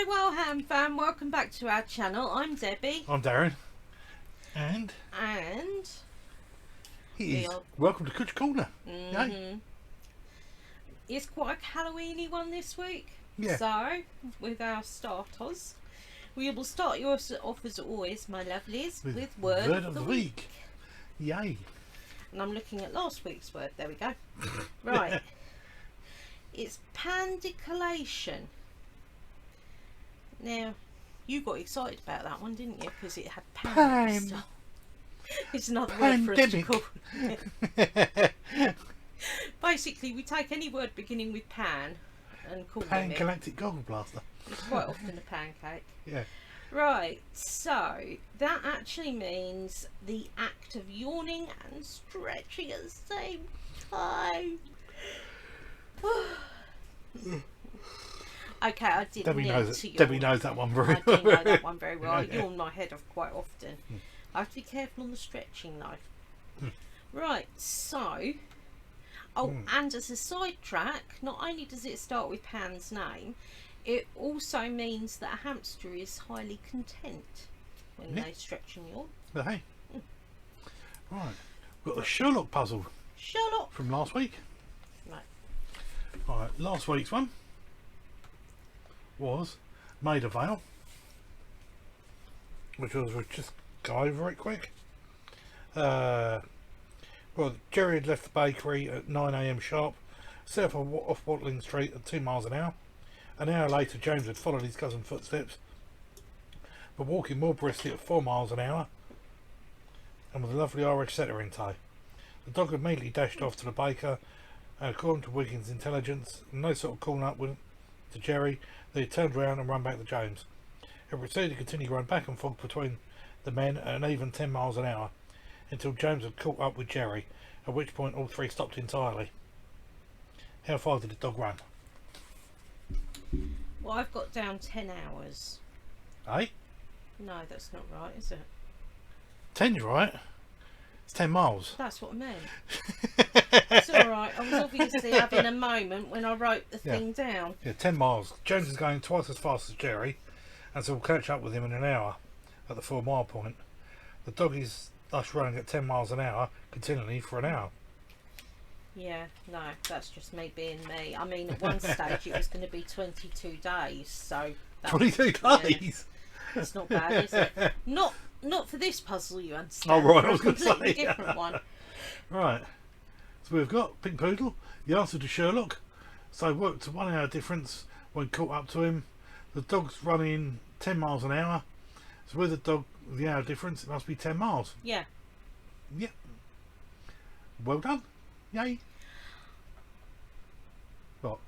Hi, well, ham fam, welcome back to our channel. I'm Debbie. I'm Darren. And we are... welcome to Cwtch Corner. Yay. It's quite a Halloweeny one this week. Yeah. So, with our starters, we will start yours off as always, my lovelies, with word of the week. Yay. And I'm looking at last week's word. There we go. Right. It's pandiculation. Now, you got excited about that one, didn't you? Because it had pan. Stuff. It's another word for us to call. Basically, we take any word beginning with pan and call them Galactic Goggle Blaster. It's quite often a pancake. Yeah. Right, so that actually means the act of yawning and stretching at the same time. Okay, I did Debbie knows that one very well. I do know that one very well. I yawn my head off quite often. I have to be careful on the stretching though. Right, so... Oh, and as a sidetrack, not only does it start with Pan's name, it also means that a hamster is highly content when they stretch and yawn. But hey. Right. We've got the Sherlock puzzle. Sherlock! From last week. Right. Alright, last week's one was Maid of Vale, which was, we'll just go over it quick. Well, Jerry had left the bakery at 9 AM sharp, set off Watling Street at 2 miles an hour. An hour later, James had followed his cousin's footsteps, but walking more briskly at 4 miles an hour, and with a lovely Irish setter in tow. The dog immediately dashed off to the baker, and according to Wiggins' intelligence, no sort of calling up with to Jerry, they turned round and run back to James. It proceeded to continue run back and forth between the men at an even 10 miles an hour, until James had caught up with Jerry, at which point all three stopped entirely. How far did the dog run? Well, I've got down 10 hours. Eh? No, that's not right, is it? 10's right. It's 10 miles. That's what I meant. It's alright, I was obviously having a moment when I wrote the thing down. Yeah, 10 miles. James is going twice as fast as Jerry, and so we'll catch up with him in an hour at the 4 mile point. The dog is thus running at 10 miles an hour continually for an hour. Yeah, no, that's just me being me. I mean, at one stage it was going to be 22 days, so... 22 days? Yeah, it's not bad, is it? Not for this puzzle, you understand. Oh, right, I was going to say. A completely different one. Right. So we've got Pink Poodle, the answer to Sherlock. So worked to 1 hour difference when caught up to him. The dog's running 10 miles an hour. So with the dog, the hour difference, it must be 10 miles. Yeah. Yep. Well done. Yay. What?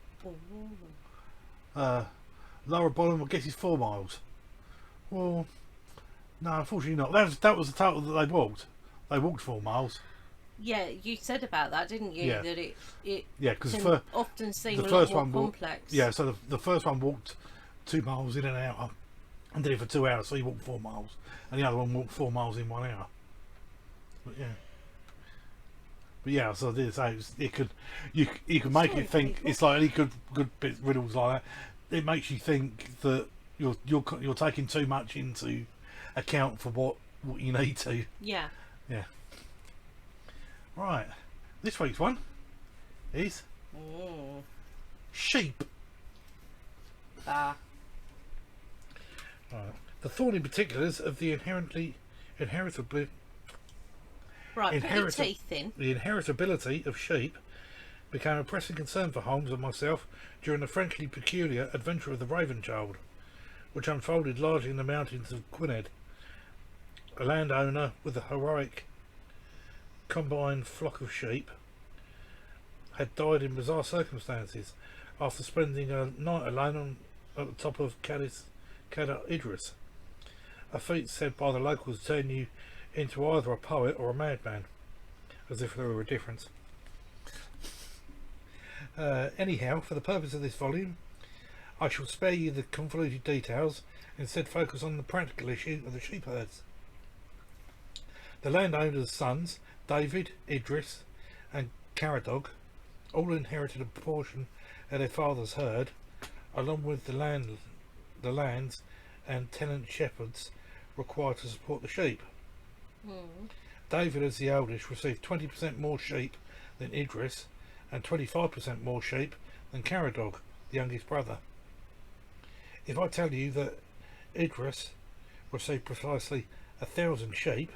Laura Bonham, I guess, is 4 miles. Well, no, unfortunately not. That was the total that they walked. They walked 4 miles. Yeah, you said about that, didn't you? Yeah. That it because often seem the a first lot one more complex. Yeah, so the first one walked 2 miles in an hour and did it for 2 hours, so he walked 4 miles, and the other one walked 4 miles in 1 hour. But yeah, so this it could you could make it think it's like any good bit riddles like that. It makes you think that you're taking too much into account for what you need to. Yeah. Yeah. Right. This week's one is sheep. Right. The thorny particulars of the inheritability of sheep became a pressing concern for Holmes and myself during the Frenchly peculiar adventure of the Raven Child, which unfolded largely in the mountains of Gwynedd. A landowner with a heroic combined flock of sheep had died in bizarre circumstances after spending a night alone at the top of Cadair Idris, a feat said by the locals to turn you into either a poet or a madman, as if there were a difference. Anyhow, for the purpose of this volume, I shall spare you the convoluted details, instead focus on the practical issue of the sheep herds. The landowner's sons, David, Idris and Caradog, all inherited a proportion of their father's herd, along with the the lands and tenant shepherds required to support the sheep. David, as the eldest, received 20% more sheep than Idris and 25% more sheep than Caradog, the youngest brother. If I tell you that Idris received precisely 1,000 sheep,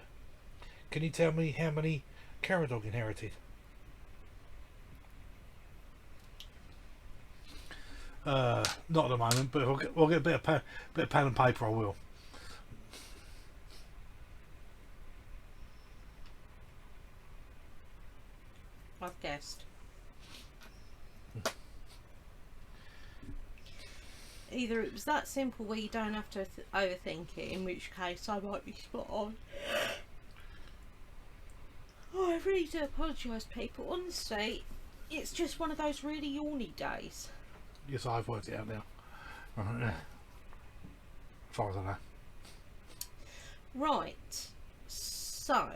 can you tell me how many Caradog inherited? Not at the moment, but if I'll get a bit of pen and paper, I will. I've guessed. Either it was that simple where you don't have to overthink it, in which case I might be spot on. Oh, I really do apologise, people. Honestly, it's just one of those really yawny days. Yes, I've worked it out now. Right, yeah. As far as I know. Right, so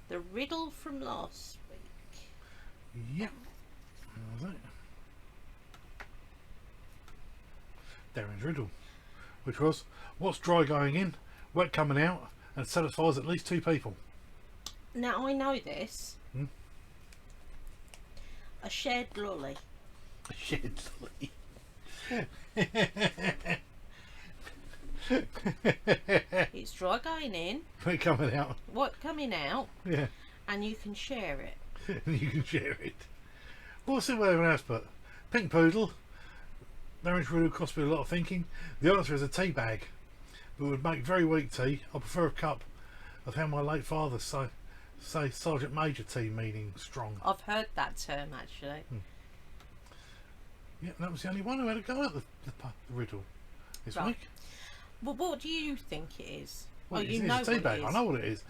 the riddle from last week. Yep. That was it. Darren's riddle, which was, what's dry going in, wet coming out, and satisfies at least 2 people? Now I know this. A shared lolly. A shared lolly. It's dry going in, Wet coming out. wet coming out, Yeah. and you can share it. And you can share it. What's it where everyone else put? Pink poodle. Darren's riddle cost me a lot of thinking. The answer is a tea bag, but would make very weak tea. I prefer a cup of how my late father say Sergeant Major tea, meaning strong. I've heard that term actually. Yeah, that was the only one who had a go at the riddle this Right. week. Well, what do you think it is? Well, you it's know a tea what bag. it I is. know what it is.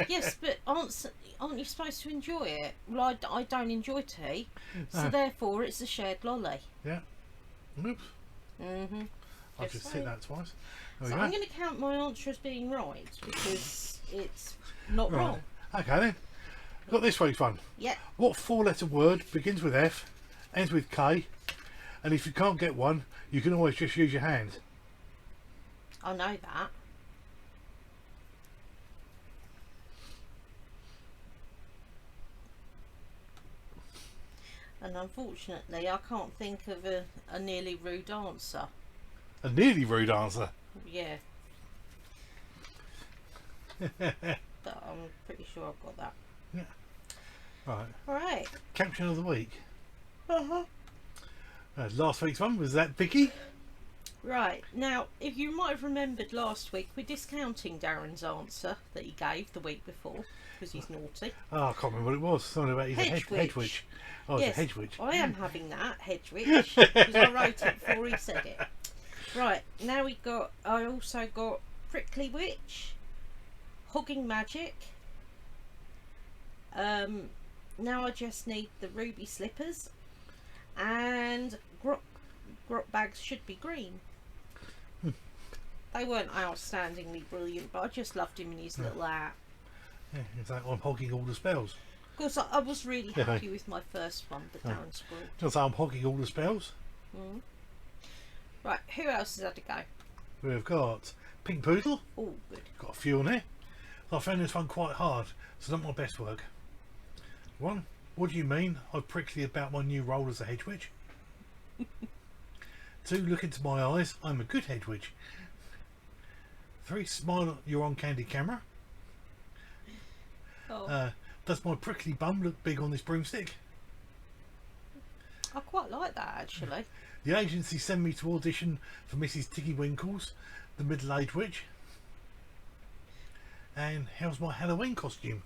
Yes, but aren't you supposed to enjoy it? Well, I don't enjoy tea, so No. therefore it's a shared lolly. Yeah. Oops. Mm-hmm. I Just just hit saying. that twice. There So we I'm go. going to count my answer as being right because it's not Right. wrong. Okay then. Got this week's one. Yep. What 4-letter word begins with F, ends with K, and if you can't get one, you can always just use your hand? I know that. And unfortunately, I can't think of a nearly rude answer. A nearly rude answer. Yeah. But I'm pretty sure I've got that. Right. Alright. Caption of the week. Uh-huh. Last week's one was that Vicky. Right, now, if you might have remembered last week, we're discounting Darren's answer that he gave the week before, because he's naughty. Oh, I can't remember what it was. Something about he's a Hedge hedge witch. witch. Oh, it's Yes, a hedge witch. I am having that, hedge witch, because I wrote it before he said it. Right, now I also got prickly witch, hogging magic. Now I just need the ruby slippers, and grot bags should be green. They weren't outstandingly brilliant, but I just loved him in his little hat. Yeah, it's like I'm hogging all the spells. Of course, I was really happy with my first one, but Darren spoiled. Just say I'm hogging all the spells. Right, who else has had a go? We've got Pink Poodle. Oh, good. Got a few on there. I found this one quite hard, so not my best work. 1. What do you mean I'm prickly about my new role as a hedge witch? 2. Look into my eyes, I'm a good hedge witch. 3. Smile, you're on candid camera. Oh, Does my prickly bum look big on this broomstick? I quite like that actually. The agency sent me to audition for Mrs. Tiggy Winkles, the middle-aged witch. And how's my Halloween costume?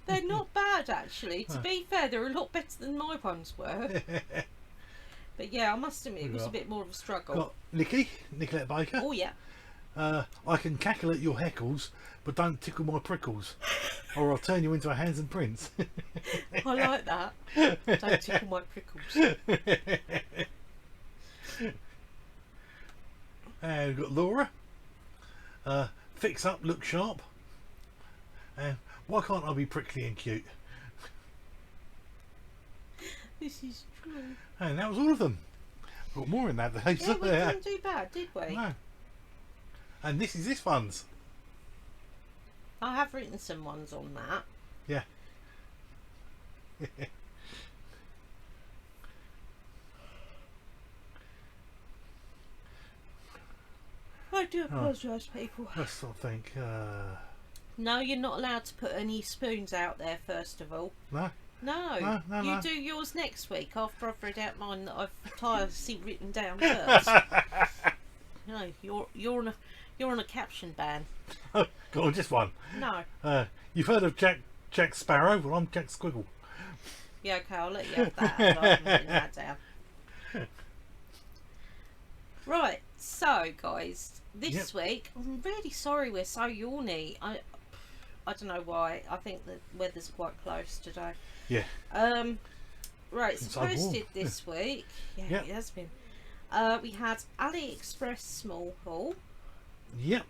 They're not bad actually. To be fair, they're a lot better than my ones were. But yeah, I must admit it was a bit more of a struggle. Got Nikki, Nicolette Baker. Oh yeah. I can cackle at your heckles, but don't tickle my prickles, or I'll turn you into a handsome prince. I like that. Don't tickle my prickles. And we've got Laura. Fix up, look sharp. And why can't I be prickly and cute? This is true. And that was all of them. Got more in that day. Yeah, we didn't do bad, did we? No. And this is this one's. I have written some ones on that. Yeah. I do apologise, people. Let's sort of think. No, you're not allowed to put any spoons out there, first of all. No. No. No, You no. do yours next week after I've read out mine that I've tirelessly written down first. No, you're on a caption ban. Go on, just one. No. You've heard of Jack Sparrow? Well, I'm Jack Squiggle. Yeah, okay, I'll let you have that. I haven't written that down. Right, so guys, this week I'm really sorry we're so yawny. I don't know why. I think the weather's quite close today. Yeah. Right, It's so so warm. posted this week. Yeah, Yep. it has been. We had AliExpress small haul. Yep.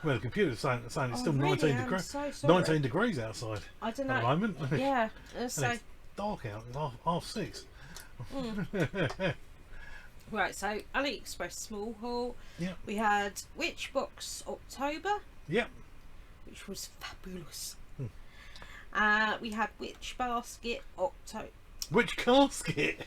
Well, the computer's saying it's still really 19 am degrees. so sorry. 19 degrees outside I don't at the know. moment. Yeah, And so it's dark out. It's half 6. right, so AliExpress small haul. Yep. We had Witch Box October, Yep. which was fabulous. We had Witch Basket October. Which casket?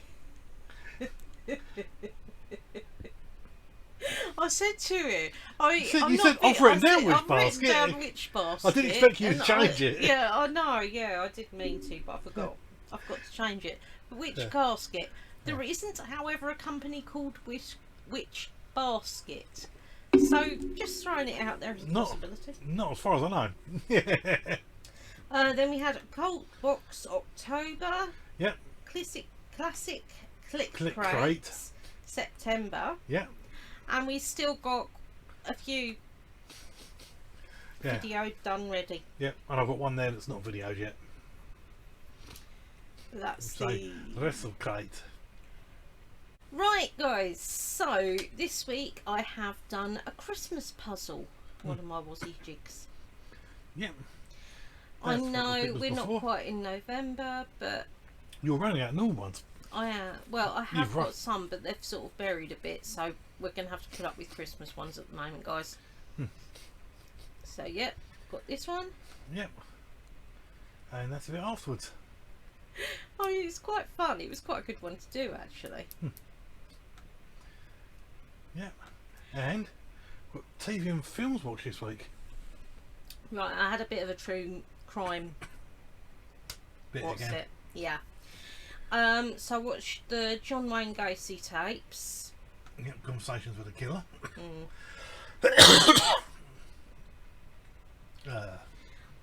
I said to you, You said I've written down Witch Basket. Down Witch Basket. I didn't expect you to and change it. Yeah, I know. Yeah, I didn't mean to, but I forgot. I've got to change it. But Witch Casket. There isn't, however, a company called Witch Basket. So just throwing it out there as a possibility. Not as far as I know. Then we had Colt Box October. Yep. Classic Click Crate. Crates September. Yep. And we still got a few Yeah. videos done ready. Yep. And I've got one there that's not videoed yet. That's So the rest of Kate. right, guys. So this week I have done a Christmas puzzle. One of my Aussie jigs. Yep. I That's what know it was we're before. not quite in November, but You're running out of normal ones. I am. Well, I have You've got run- some, but they've sort of buried a bit, so we're going to have to put up with Christmas ones at the moment, guys. So, yep, got this one. Yep. And that's a bit afterwards. Oh, it's quite fun. It was quite a good one to do, actually. Yep. And got TV and films watch this week. Right, I had a bit of a true crime. Bit What's again. it? Yeah. So I watched the John Wayne Gacy tapes. Yep. Conversations with a Killer.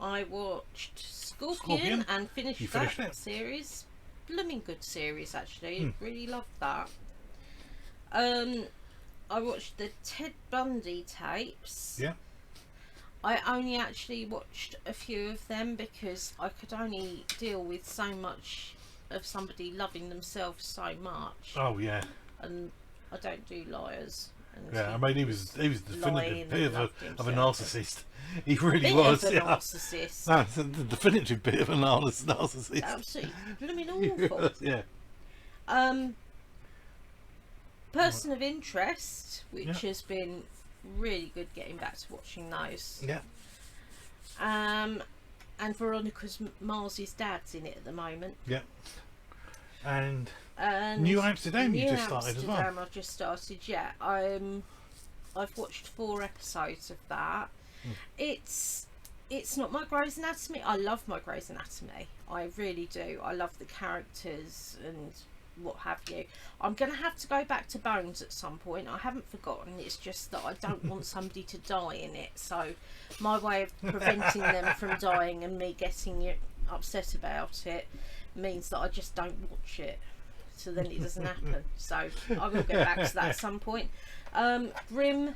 I watched Scorpion and finished You that finished it? series. Blooming good series, actually. Really loved that. I watched the Ted Bundy tapes. Yeah. I only actually watched a few of them because I could only deal with so much of somebody loving themselves so much, Oh yeah. and I don't do liars. And Yeah. I mean, he was the lying definitive bit and loved of a himself. narcissist. He really bit was. of a Yeah. narcissist. No, it's the definitive bit of a narcissist. Absolutely blooming He awful. was, yeah. Person of Interest, which Yeah. has been really good getting back to watching those. Yeah. And Veronica's Mars's dad's in it at the moment. Yeah. And And New Amsterdam you New just started as well. Amsterdam I've just started, yeah. I've watched 4 episodes of that. It's not my Grey's Anatomy. I love my Grey's Anatomy. I really do. I love the characters and what have you. I'm going to have to go back to Bones at some point. I haven't forgotten. It's just that I don't want somebody to die in it. So my way of preventing them from dying and me getting upset about it means that I just don't watch it. So then it doesn't happen. So I will get back to that at some point. Grimm,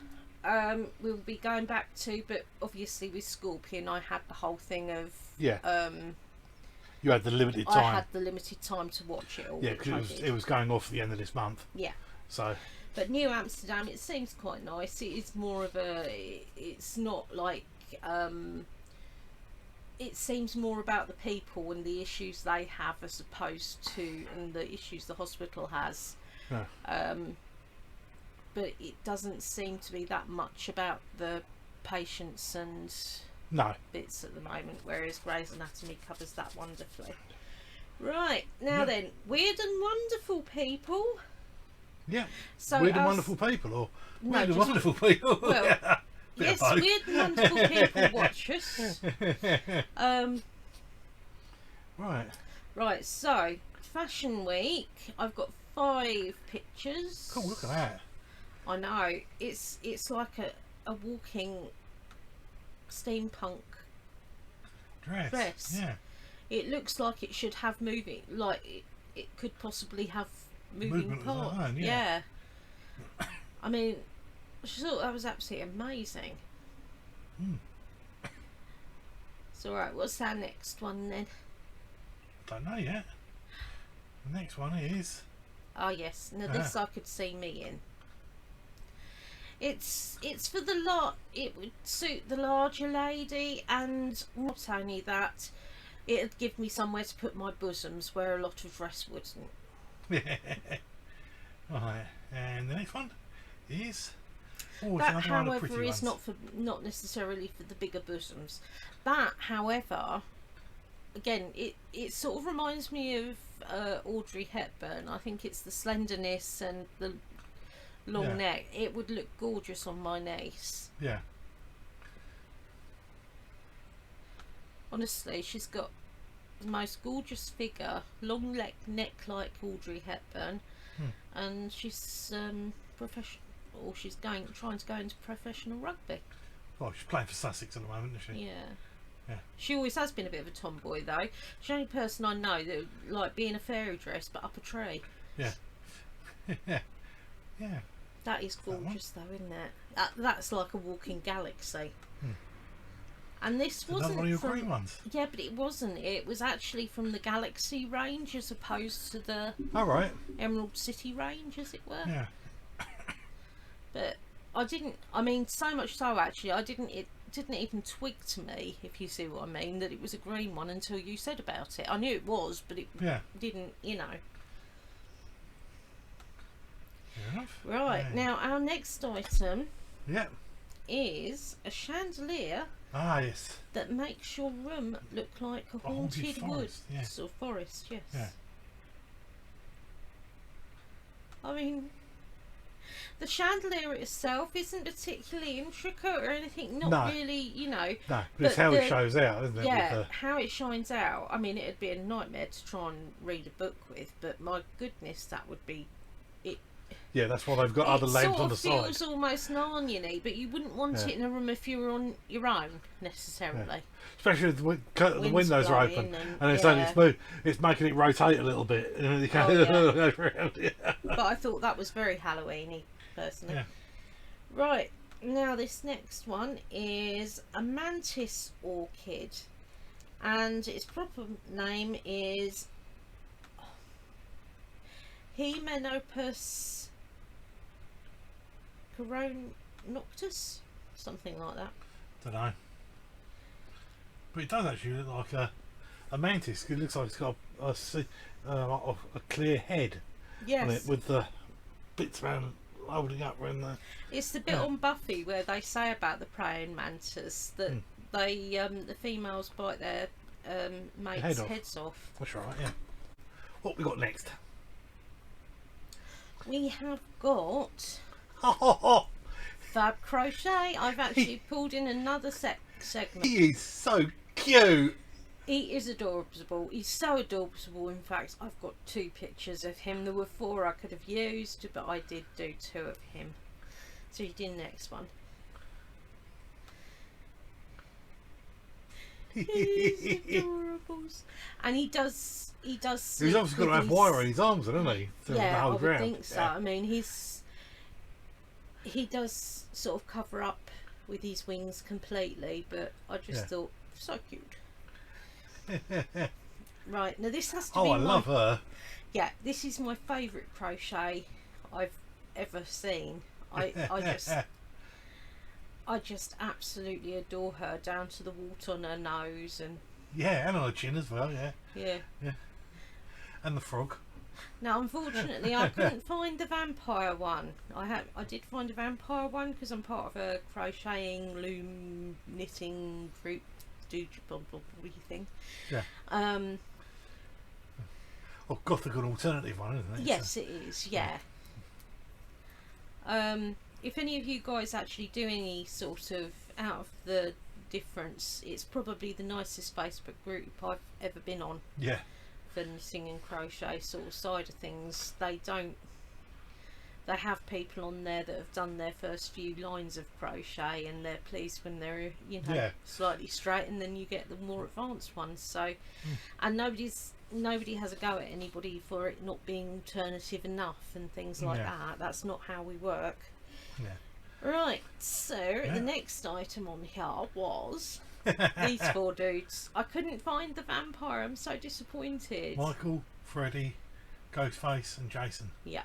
we'll be going back to, but obviously with Scorpion I had the whole thing of you had the limited I time. had the limited time to watch it all. Yeah, which I because did. it was going off at the end of this month. Yeah. So But New Amsterdam, it seems quite nice. It is more of a, it's not like it seems more about the people and the issues they have as opposed to and the issues the hospital has. Yeah. But it doesn't seem to be that much about the patients and No. bits at the moment, whereas Grey's Anatomy covers that wonderfully. Right, now then, weird and wonderful people. Yeah. So Weird and wonderful people, or No, weird and just- wonderful people. well, Yeah. Bit yes, of both. weird and wonderful people watch us. Right. Right, so Fashion Week, I've got 5 pictures. Cool. Look at that. I know, it's like a walking steampunk dress. Yeah. It looks like it should have moving, like it could possibly have moving Movement of its parts. own, yeah. I mean, I just thought that was absolutely amazing. So right, what's our next one then? Don't know yet. The next one is. Oh yes, now this I could see me in. It's for the lot. It would suit the larger lady, and not only that, it'd give me somewhere to put my bosoms where a lot of dress wouldn't. Right, and the next one is. Oh, it's That, another one of the however, pretty is ones. not necessarily for the bigger bosoms. That, however, again, it sort of reminds me of Audrey Hepburn. I think it's the slenderness and the long neck. It would look gorgeous on my niece. Yeah. Honestly, she's got the most gorgeous figure, long neck like Audrey Hepburn, and she's professional. Or she's trying to go into professional rugby. Oh, she's playing for Sussex at the moment, isn't she? Yeah. Yeah. She always has been a bit of a tomboy though. She's the only person I know that would like be in a fairy dress but up a tree. Yeah. Yeah. Yeah. That is gorgeous though, isn't it? That's like a walking galaxy. And this Another wasn't one of your from, green ones. yeah, but it wasn't. It was actually from the Galaxy range as opposed to the All right. Emerald City range, as it were. Yeah. But I didn't. I mean, so much so actually, it didn't even twig to me, if you see what I mean, that it was a green one until you said about it. I knew it was, but it didn't. You know. Fair enough. Right, Yeah. now our next item Yeah. is a chandelier Ah, yes. that makes your room look like a haunted haunted forest, yeah. woods or forest, yes. Yeah. I mean, the chandelier itself isn't particularly intricate or anything, not No. really, you know. No, but it's But how it the- shows out, isn't it? Yeah, With how it shines out. I mean, it'd be a nightmare to try and read a book with, but my goodness, that would be it. yeah, that's why they've got other lamps on the It sort side. of feels almost Narnia-y, but you wouldn't want Yeah. it in a room if you were on your own necessarily. Especially if the Wind's windows are blowing open and it's only yeah. smooth. It's making it rotate a little bit. And you can Oh, go around. Yeah. But I thought that was very Halloween-y, personally. Yeah. Right, now this next one is a mantis orchid, and its proper name is Hymenopus coronoctus, something like that. Don't know. But it does actually look like a mantis. It looks like it's got a clear head on Yes, it with the bits around holding up around the. it's the bit on Buffy where they say about the praying mantis that they the females bite their mates' heads off. That's right, yeah. What we got next? We have got Oh, Fab Crochet. I've actually pulled in another segment. he is so cute. He is adorable. He's so adorable. In fact, I've got 2 pictures of him. There were 4 I could have used, but I did do 2 of him. So you did the next one. He's adorable. And he does. He's He's obviously got to have wire in his arms, hasn't he? To Yeah, I hold would round. think so. Yeah. I mean, he does sort of cover up with his wings completely, but I just thought so cute. Right, now this has to be Oh, I love her. yeah, this is my favourite crochet I've ever seen. I just I just absolutely adore her, down to the wart on her nose, and Yeah, and on her chin as well. Yeah, yeah. yeah, and the frog. Now, unfortunately, I couldn't find the vampire one. I did find a vampire one because I'm part of a crocheting, loom, knitting group, thing. Yeah. Well, Gothic, an alternative one, isn't it? Yes, it is. Yeah. If any of you guys actually do any sort of out of the difference, it's probably the nicest Facebook group I've ever been on. Yeah. For knitting and crochet sort of side of things. They have people on there that have done their first few lines of crochet and they're pleased when they're, you know, Yeah. slightly straight, and then you get the more advanced ones. So and nobody has a go at anybody for it not being alternative enough and things like that. That's not how we work. Yeah. Right, so the next item on here was these four dudes. I couldn't find the vampire. I'm so disappointed. Michael, Freddie, Ghostface, and Jason. Yeah.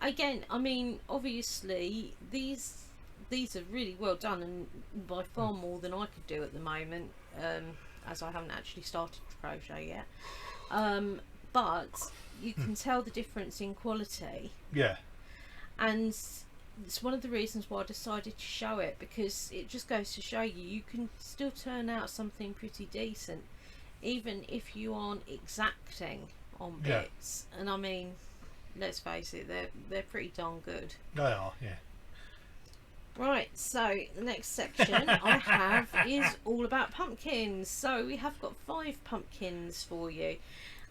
Again, I mean, obviously these are really well done, and by far more than I could do at the moment, as I haven't actually started to crochet yet. But you can tell the difference in quality. Yeah. And it's one of the reasons why I decided to show it, because it just goes to show you can still turn out something pretty decent even if you aren't exacting on bits. And I mean, let's face it, they're pretty darn good. They are, yeah. Right, so the next section I have is all about pumpkins. So we have got 5 pumpkins for you.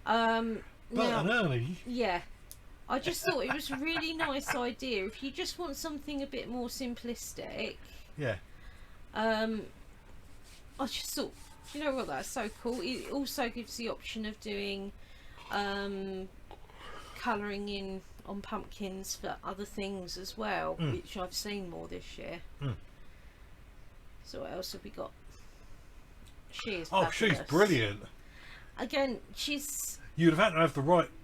But now, early. yeah, I just thought it was a really nice idea. If you just want something a bit more simplistic, Yeah. I just thought, you know what, that's so cool. It also gives the option of doing colouring in on pumpkins for other things as well, which I've seen more this year. So what else have we got? She is fabulous. She's brilliant. Again, she's... You'd have had to have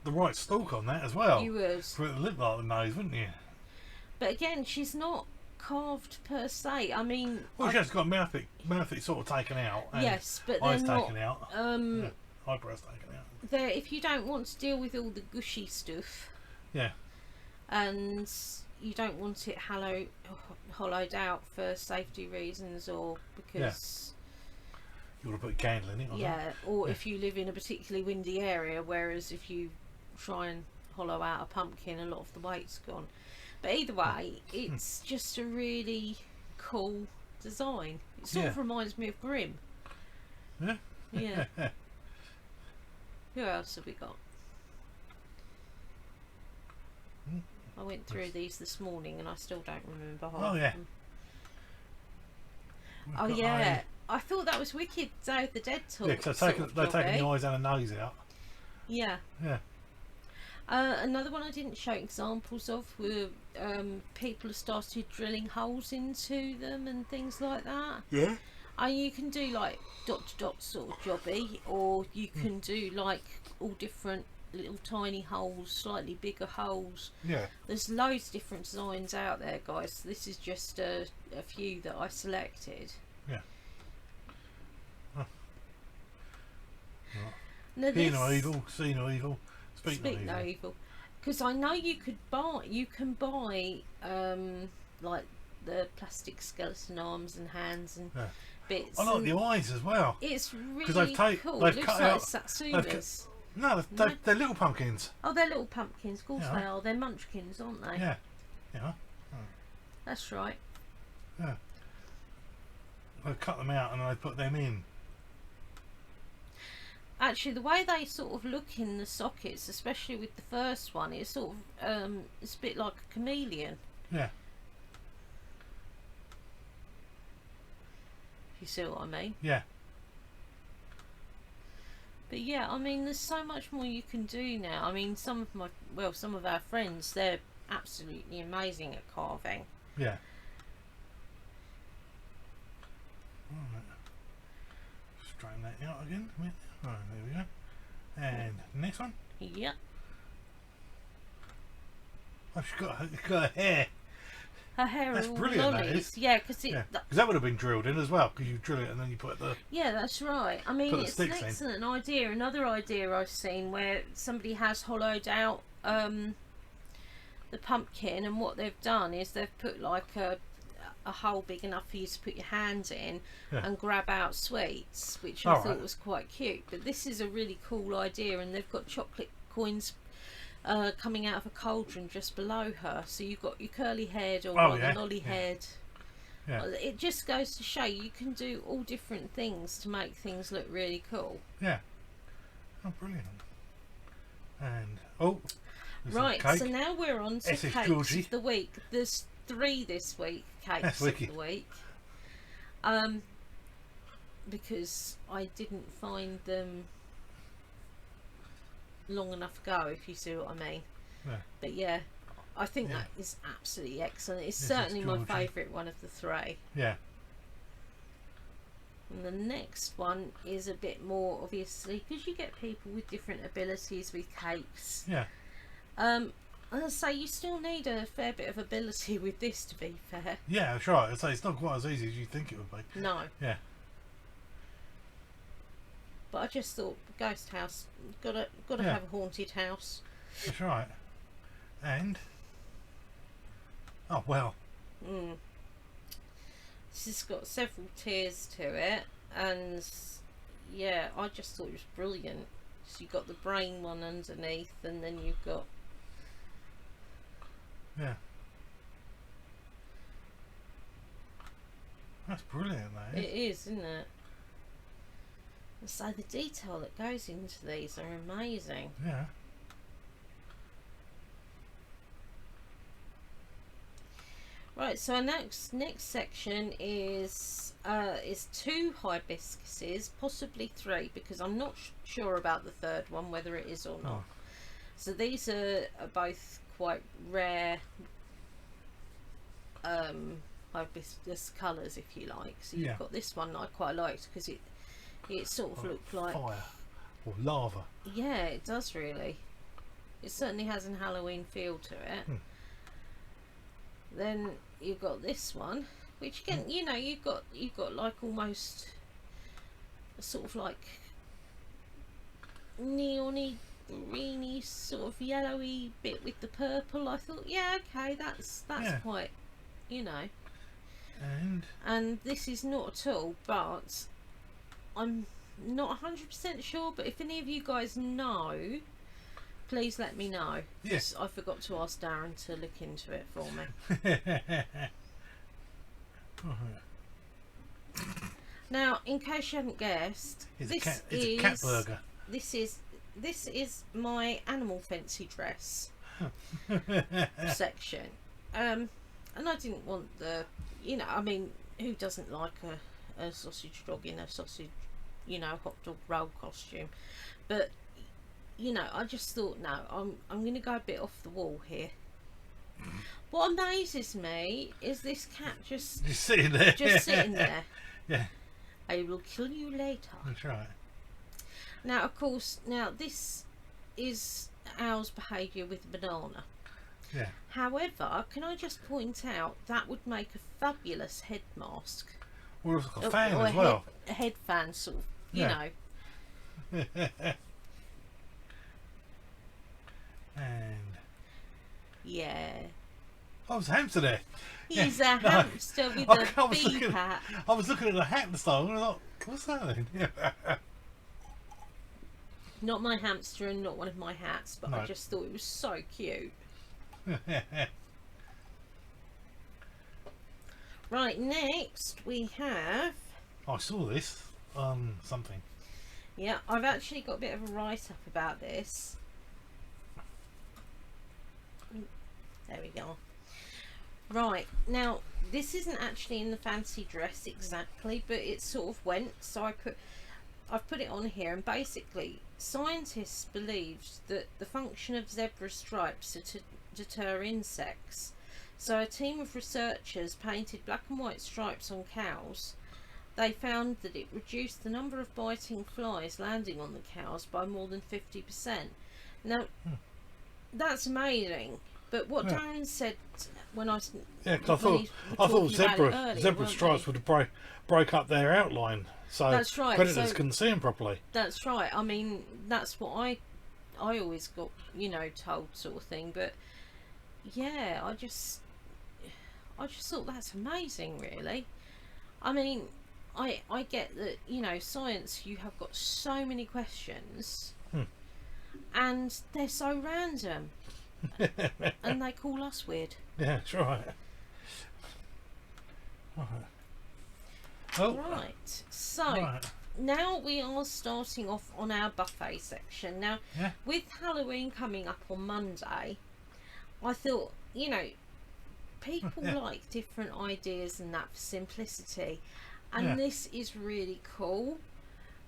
the right stalk on that as well. You would. For it to look like the nose, wouldn't you? But again, she's not carved per se. I mean... Well, she has got mouth it sort of taken out. And yes, but they're eyes not... taken out. Eyebrows taken out. They're, if you don't want to deal with all the gushy stuff... Yeah. And you don't want it hollowed out for safety reasons, or because you want to put a candle in it, or if you live in a particularly windy area, whereas if you try and hollow out a pumpkin, a lot of the weight's gone. But either way, it's just a really cool design. It sort of reminds me of Grimm. Yeah. Who else have we got? I went through these this morning and I still don't remember half of them. Oh yeah, I thought that was wicked. Day of the Dead talk. Yeah, because they're taking the eyes and the nose out. Yeah. Yeah. Another one I didn't show examples of were people have started drilling holes into them and things like that. Yeah. And you can do like dot to dot sort of jobby, or you can do like all different little tiny holes, slightly bigger holes. Yeah. There's loads of different designs out there, guys. This is just a few that I selected. Yeah. Oh. Now Hear no evil, see no evil, speak no evil. Because I know you can buy like the plastic skeleton arms and hands and bits. I like the eyes as well. It's really cool. They've It looks cut like out Satsumas. No, they're little pumpkins. Oh, they're little pumpkins. Of course they are. They're munchkins, aren't they? Yeah. Yeah. That's right. Yeah. They cut them out and they put them in. Actually, the way they sort of look in the sockets, especially with the first one, it's sort of it's a bit like a chameleon. Yeah. If you see what I mean. Yeah. But yeah, I mean, there's so much more you can do now. I mean, some of our friends, they're absolutely amazing at carving. Yeah. Alright. Straighten that out again. Alright, there we go. And next one. Yep. Oh, she's got her hair. her hair That's are all brilliant, that lollies. is. Yeah, because Yeah, because that would have been drilled in as well. Because you drill it and then you put the. yeah, that's right. I mean, Put the it's an sticks in. excellent idea. Another idea I've seen where somebody has hollowed out the pumpkin, and what they've done is they've put like a hole big enough for you to put your hand in and grab out sweets, which I thought was quite cute. But this is a really cool idea, and they've got chocolate coins coming out of a cauldron just below her, so you've got your curly haired or rather lolly haired. Yeah. It just goes to show you can do all different things to make things look really cool. Yeah. Oh, brilliant. And right, so now we're on to cakes of the week. There's 3 this week, cakes of the week. Because I didn't find them long enough ago, if you see what I mean. Yeah. But yeah, I think that is absolutely excellent. It's certainly my favourite one of the 3. Yeah. And the next one is a bit more, obviously, because you get people with different abilities with cakes. Yeah. As I say, you still need a fair bit of ability with this, to be fair. Yeah, that's right. So it's not quite as easy as you think it would be. No. Yeah. But I just thought, ghost house, gotta have a haunted house. That's right. And oh well. This has got several tiers to it, and yeah, I just thought it was brilliant. So you've got the brain one underneath, and then you've got that's brilliant, that is. It is, isn't it? So the detail that goes into these are amazing. Yeah. Right, so our next section is 2 hibiscuses, possibly 3, because I'm not sure about the third one, whether it is or not. So these are both quite rare hibiscus colours, if you like. So you've got this one that I quite liked because it sort of looked like fire or lava. Yeah, it does really. It certainly has an Halloween feel to it. Then you've got this one, which again, you know, you've got like almost a sort of like neony, greeny, sort of yellowy bit with the purple. I thought, yeah, okay, that's quite, you know. And this is not at all, but I'm not 100% sure. But if any of you guys know, please let me know. Yes. I forgot to ask Darren to look into it for me. Now, in case you haven't guessed, it's a cat burger. This is my animal fancy dress section. And I didn't want the, you know, I mean, who doesn't like a sausage dog in a sausage, you know, hot dog roll costume? But you know, I just thought, no, I'm going to go a bit off the wall here. What amazes me is this cat just sitting there. Just sitting there. Yeah. I will kill you later. That's right. Now, of course, this is Owl's behaviour with the banana. Yeah. However, can I just point out that would make a fabulous head mask. Well, it's got a fan or as well. A head fan, sort of, you know. And yeah. I was a hamster there. He's a hamster with a bee hat. I was looking at the hamster and I thought, what's that then? Not my hamster and not one of my hats, but No. I just thought it was so cute. Right, next we have... I saw this on something. Yeah, I've actually got a bit of a write-up about this. There we go. Right, now this isn't actually in the fancy dress exactly, but it sort of went, so I've put it on here, and basically scientists believed that the function of zebra stripes are to deter insects. So a team of researchers painted black and white stripes on cows. They found that it reduced the number of biting flies landing on the cows by more than 50%. Now, that's amazing. But what Darren said when I Yeah, because when I thought earlier, zebra stripes would break up their outline, so that's right. predators So, couldn't see them properly. that's right. I mean, that's what I always got, told, sort of thing. But yeah, I just thought that's amazing, really. I mean, I get that, science, you have got so many questions, and they're so random, and they call us weird. Yeah, that's right. Oh, Right, so now we are starting off on our buffet section. Now, with Halloween coming up on Monday, I thought, people like different ideas and that for simplicity, and this is really cool.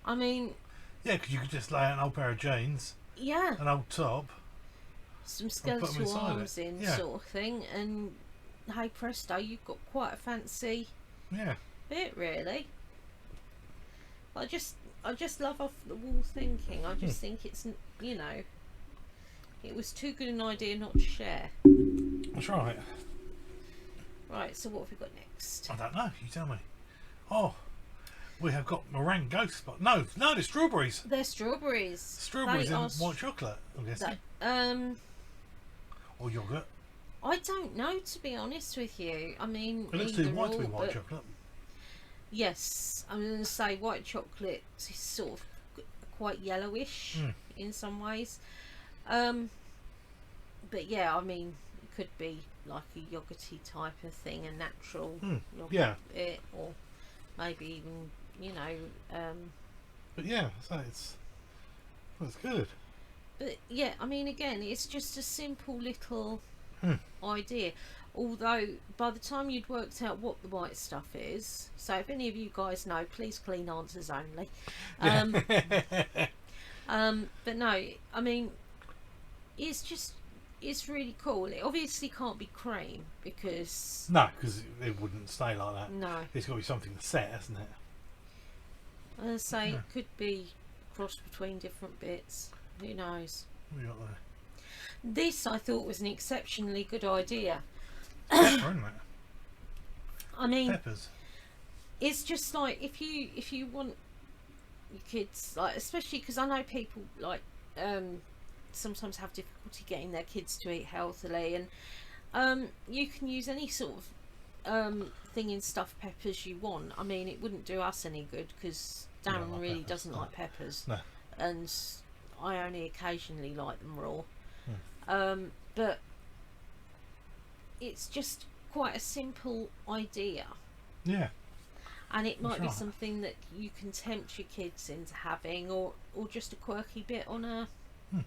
I mean, yeah, because you could just lay out an old pair of jeans, an old top, some skeletal arms in, sort of thing, and hey presto, you've got quite a fancy bit, really. I just love off the wall thinking. I just think it's, it was too good an idea not to share. That's right. Right, so what have we got next? I don't know, you tell me. Oh, we have got meringue ghost spot. No, they're strawberries. They're strawberries. Strawberries and white chocolate, I'm guessing. Or yogurt. I don't know, to be honest with you. I mean, it looks too white to be white chocolate. Yes, I'm going to say white chocolate is sort of quite yellowish in some ways. But yeah, I mean, it could be like a yogurty type of thing, a natural yogurt bit, or maybe even, But yeah, so it's good. But yeah, I mean, again, it's just a simple little idea. Although by the time you'd worked out what the white stuff is, so if any of you guys know, please clean answers only. But no, I mean, it's really cool. It obviously can't be cream because it wouldn't stay like that. No, it's got to be something set, hasn't it? I'd say it could be crossed between different bits. Who knows? What have you got there? This I thought was an exceptionally good idea. Pepper, isn't it? I mean, peppers. It's just like if you want your kids, like, especially because I know people like sometimes have difficulty getting their kids to eat healthily, and you can use any sort of thing in stuffed peppers you want. I mean, it wouldn't do us any good because Darren really doesn't like peppers, and I only occasionally like them raw. But it's just quite a simple idea. Yeah. And it might be something that you can tempt your kids into having, or just a quirky bit on a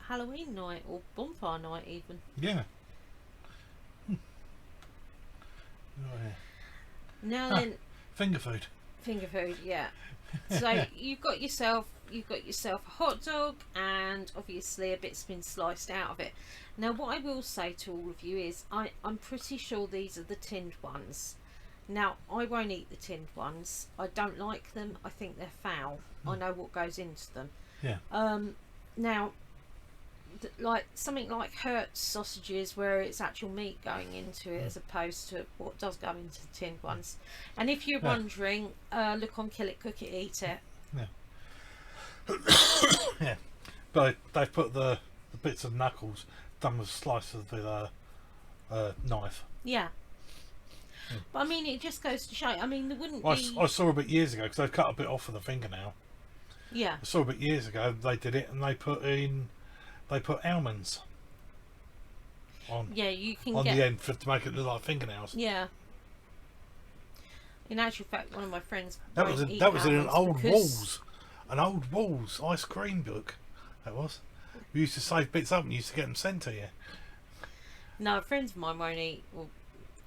Halloween night or bonfire night even. Yeah. Now then, finger food. Finger food, yeah. So you've got yourself a hot dog, and obviously a bit's been sliced out of it. Now what I will say to all of you is I'm pretty sure these are the tinned ones. Now I won't eat the tinned ones. I don't like them. I think they're foul. I know what goes into them. Yeah. Now like something like Hertz sausages where it's actual meat going into it as opposed to what does go into the tinned ones. And if you're wondering, look on Kill It, Cook It, Eat It. Yeah. But they've put the bits of knuckles done with slices with a knife. Yeah. But I mean, it just goes to show. I mean, there wouldn't be. I saw a bit years ago because they've cut a bit off of the fingernail. Yeah. I saw a bit years ago they did it, and they put almonds on. Yeah, you can on get the end to make it look like fingernails. Yeah. In actual fact, one of my friends that was in an old Walls ice cream book. That was. We used to save bits up and used to get them sent to you. No, friends of mine won't eat.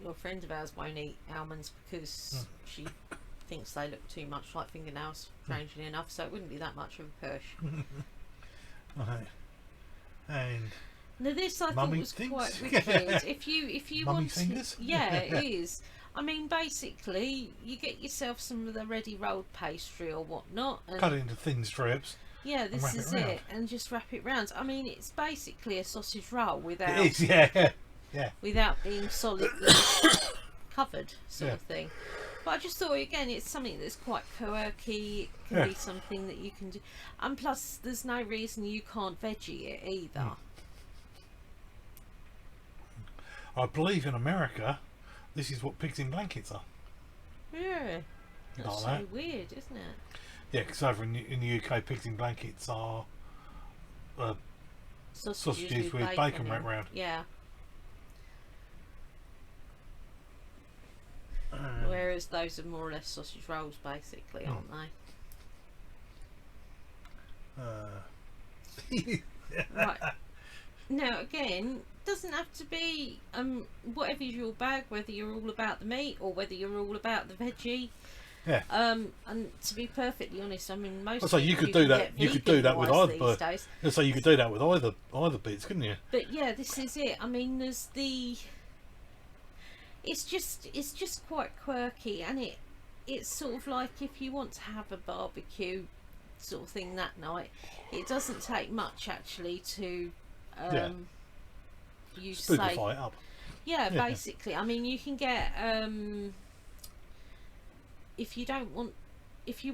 Well, friends of ours won't eat almonds because she thinks they look too much like fingernails, strangely enough, so it wouldn't be that much of a push. Right. And now this I thought was quite wicked. if you mummy want fingers? Yeah, it is. I mean, basically you get yourself some of the ready rolled pastry or whatnot and cut it into thin strips. Yeah, this is it, and just wrap it round. I mean, it's basically a sausage roll without. It is, yeah. Yeah. without being solidly covered, sort of thing. But I just thought, again, it's something that's quite quirky. It can be something that you can do, and plus, there's no reason you can't veggie it either. I believe in America, this is what pigs in blankets are. Yeah, that's Like so that. weird, isn't it? Yeah, because over in the UK, pigs in blankets are sausages with bacon wrapped round. Yeah. Whereas those are more or less sausage rolls, basically, aren't they? Right. Now, again, doesn't have to be whatever's your bag, whether you're all about the meat or whether you're all about the veggie. Yeah. And to be perfectly honest, I mean, most. So you could do that. You could do that with either. So you could do that with either bits, couldn't you? But yeah, this is it. I mean, there's the. It's just quite quirky, and it's sort of like if you want to have a barbecue sort of thing that night, it doesn't take much actually to you spookify it up. Yeah, basically. I mean, you can get if you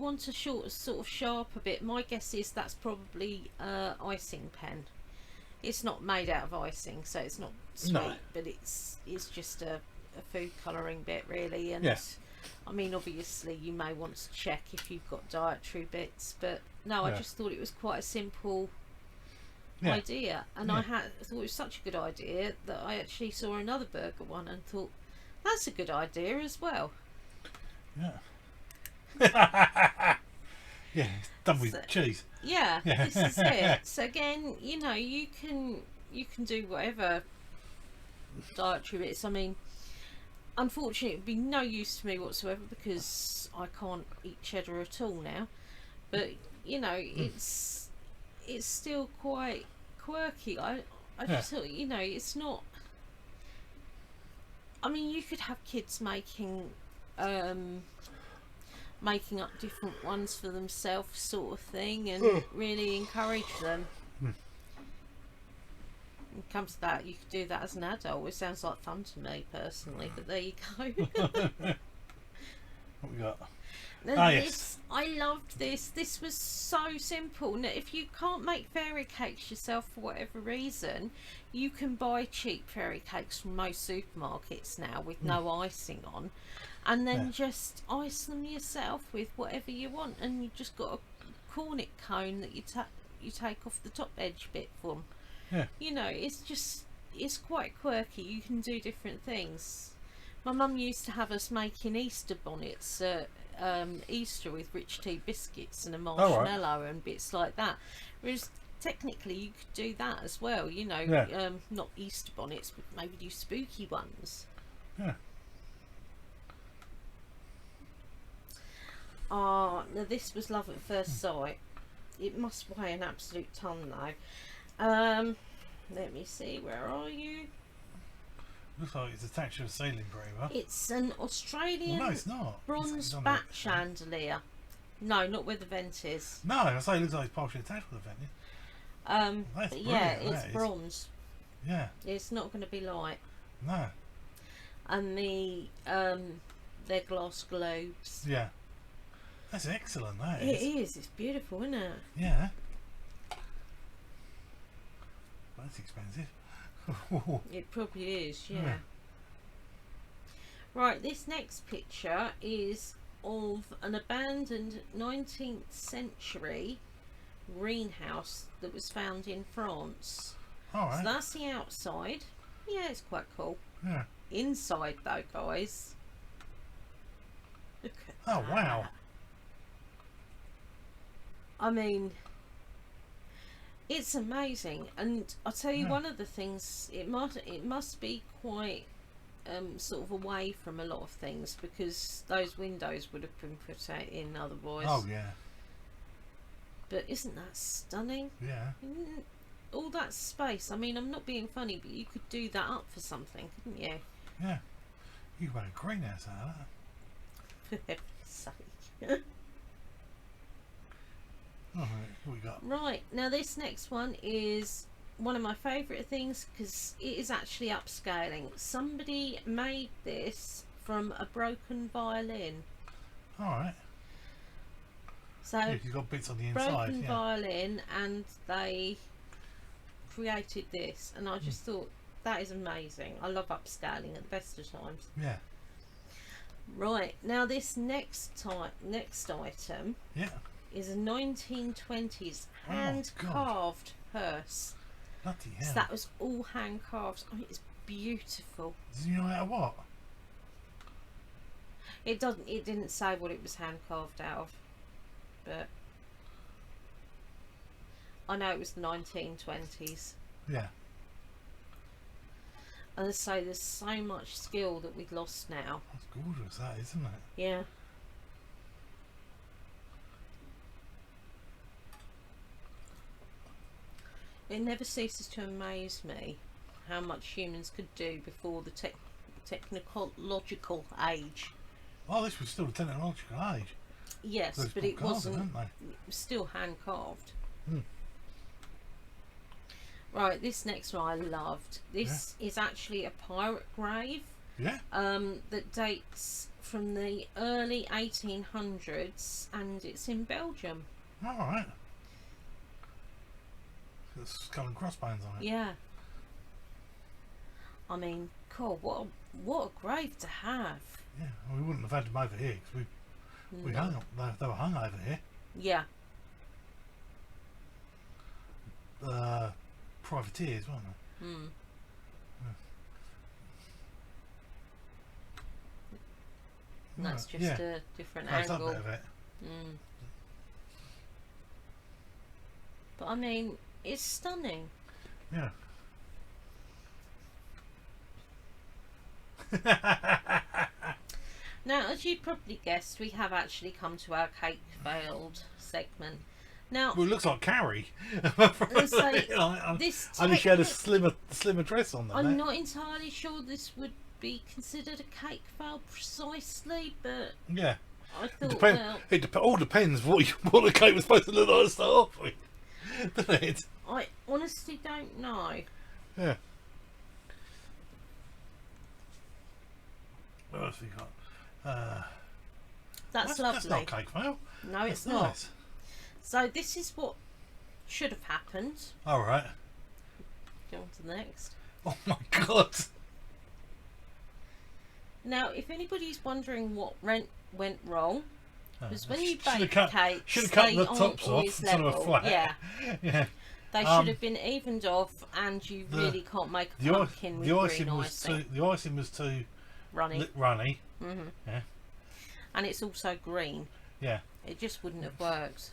want a sort of sharper bit, my guess is that's probably icing pen. It's not made out of icing, so it's not sweet, but it's just a food colouring bit, really. And I mean, obviously you may want to check if you've got dietary bits, but no, I just thought it was quite a simple idea, and I thought it was such a good idea that I actually saw another burger one and thought that's a good idea as well. Yeah. It's done with cheese. Yeah, this is it. So again, you know, you can do whatever dietary bits. I mean, unfortunately, it would be no use to me whatsoever because I can't eat cheddar at all now. But you know, it's still quite quirky. I just thought, you know, it's not. I mean, you could have kids making up different ones for themselves, sort of thing, and really encourage them. When it comes to that, you could do that as an adult. It sounds like fun to me personally, but there you go. What we got? Yes. I loved this. This was so simple. Now, if you can't make fairy cakes yourself for whatever reason, you can buy cheap fairy cakes from most supermarkets now with no icing on, and then just ice them yourself with whatever you want, and you just got a cornet cone that you take off the top edge bit from. You know, it's quite quirky. You can do different things. My mum used to have us making Easter bonnets Easter with rich tea biscuits and a marshmallow and bits like that. Whereas technically you could do that as well, you know, not Easter bonnets, but maybe do spooky ones. Now this was love at first sight. It must weigh an absolute ton though. Let me see, where are you? Looks like it's attached to a ceiling braver. It's an Australian no, it's not. bronze bat chandelier. No, not where the vent is. No, I say it looks like it's partially attached with the vent. That's it's bronze. Yeah. It's not going to be light. No. And they're glass globes. Yeah. That's excellent, that is. It is. It's beautiful, isn't it? Yeah. That's expensive. It probably is, yeah. Right, this next picture is of an abandoned 19th century greenhouse that was found in France. Alright. So that's the outside. Yeah, it's quite cool. Yeah. Inside though, guys. Look at that. Wow. I mean, it's amazing, and I'll tell you one of the things, it must be quite sort of away from a lot of things, because those windows would have been put out in otherwise. Oh yeah. But isn't that stunning? Yeah. All that space. I mean, I'm not being funny, but you could do that up for something, couldn't you? Yeah. You could make a greenhouse out of that. For heaven's sake. Alright, what we got? Right, now this next one is one of my favourite things, because it is actually upscaling. Somebody made this from a broken violin. Alright. So Yeah, you've got bits on the inside. broken Yeah. violin, and they created this, and I just thought that is amazing. I love upscaling at the best of times. Yeah. Right, now this next item Yeah. is a 1920s Oh, hand God. carved hearse. Bloody So hell. that was all hand carved. I mean, it's beautiful. Do you know out of what? It didn't say what it was hand carved out of, but I know it was the 1920s. Yeah. And I say there's so much skill that we've lost now. That's gorgeous, that, isn't it? Yeah. It never ceases to amaze me how much humans could do before the technological age. Oh, this was still the technological age. Yes, Those but it carving, wasn't. weren't they? It was still hand carved. Hmm. Right, this next one I loved. This is actually a pirate grave. Yeah. That dates from the early 1800s, and it's in Belgium. Alright. Got skull and crossbones on it. Yeah. I mean, cool. What a grave to have. Yeah. We wouldn't have had them over here because we No. hung. They were hung over here. Yeah. Privateers, weren't they? Mm. And that's just yeah. a different That's that angle. bit of it. Mm. But I mean, it's stunning. Yeah. Now, as you probably guessed, we have actually come to our cake failed segment. Now, Well, it looks like Carrie. so this Only she had a technic- slimmer dress on than I'm that. not entirely sure this would be considered a cake fail precisely, but Yeah. I It, thought, depend, well, all depends what what the cake was supposed to look like to start off with. Doesn't it? I honestly don't know. Yeah. What else we got? That's That's lovely. not cake fail. No, it's That's not. nice. So this is what should have happened. Alright. Go on to the next. Oh my god. Now, if anybody's wondering what went wrong, because when you Should've bake cut- cakes, Should've cut they the aren't tops off always so they were level. flat. Yeah, Yeah. they should have been evened off, and you really can't make a pumpkin with green icing. the icing was too Runny. runny. Hmm. Yeah. And it's also green. Yeah. It just wouldn't have worked.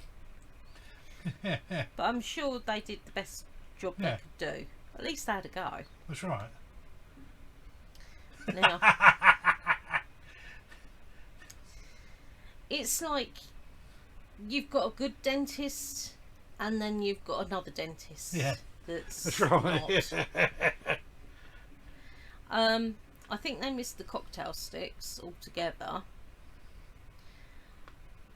But I'm sure they did the best job Yeah. they could do. At least they had a go. That's right. Now, it's like you've got a good dentist, and then you've got another dentist. Yeah. That's right. not. I think they missed the cocktail sticks altogether.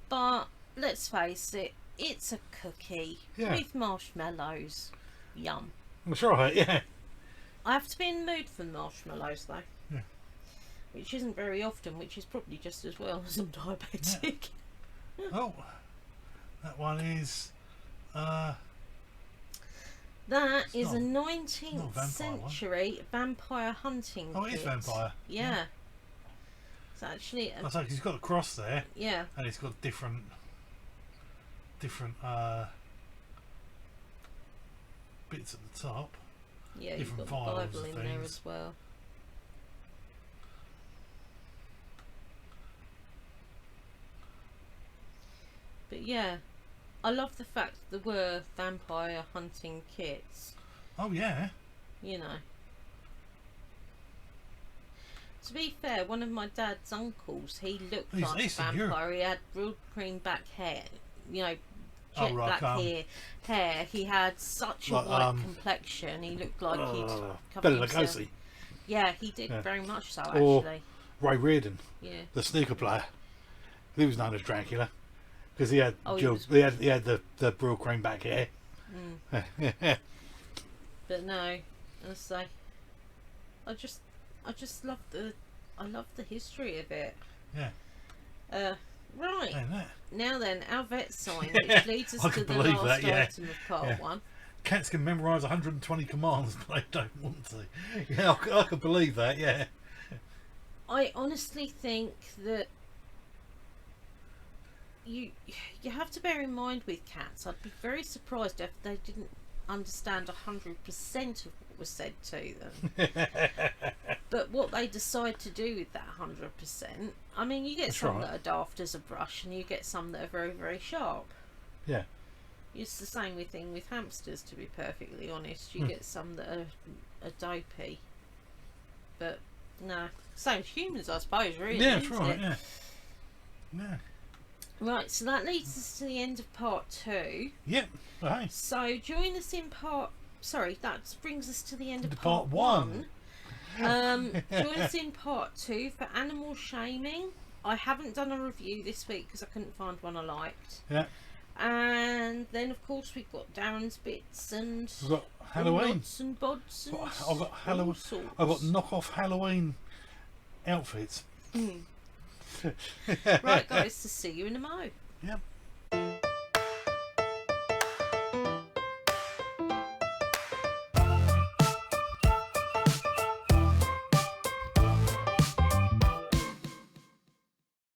But let's face it, it's a cookie with marshmallows. Yum. That's right, yeah. I have to be in the mood for marshmallows though. Yeah. Which isn't very often, which is probably just as well as I'm diabetic. Oh, that one is. That It's is a not- 19th not a vampire one. century vampire hunting Oh, it is kit. vampire. Yeah. It's actually, I think he's got a cross there, yeah. and it's got different bits at the top. Yeah, you've different got the vials Bible and in there things. as well. But yeah, I love the fact that there were vampire hunting kits, Oh yeah. you know. To be fair, one of my dad's uncles, he looked He's like a Eastern Europe. vampire. He had real cream back hair, you know, Oh, jet right, black hair. He had such a Like, white complexion. He looked like he'd covered Bela himself. Lugosi, Yeah, he did Yeah. very much so, Or- actually. Ray Reardon, Yeah. the snooker player. He was known as Dracula because he had Oh, he dual- was- he had the real cream back hair. Mm. But no, as I say, I just love the history of it. Yeah. Right. Ain't that? Now then, our vet sign, which leads us to the last item of part 1. Cats can memorise 120 commands, but they don't want to. Yeah, I could believe that. Yeah. I honestly think that you have to bear in mind with cats. I'd be very surprised if they didn't understand 100% of what was said to them. But what they decide to do with that 100%, I mean, you get some that are daft as a brush, and you get some that are very, very sharp. Yeah. It's the same thing with hamsters, to be perfectly honest. You get some that are dopey. But no, same as humans, I suppose, really. Yeah, that's right. It? Yeah. Right, so that leads us to the end of part 2. Yep. Right. So join us in part. Sorry, that brings us to the end of part 1. Join us in part 2 for animal shaming. I haven't done a review this week because I couldn't find one I liked. Yeah. And then, of course, we've got Darren's bits and We've got Halloween. Odds and bods and I've got Halloween. I've got knockoff Halloween outfits. Right, guys. To see you in a mo. Yep.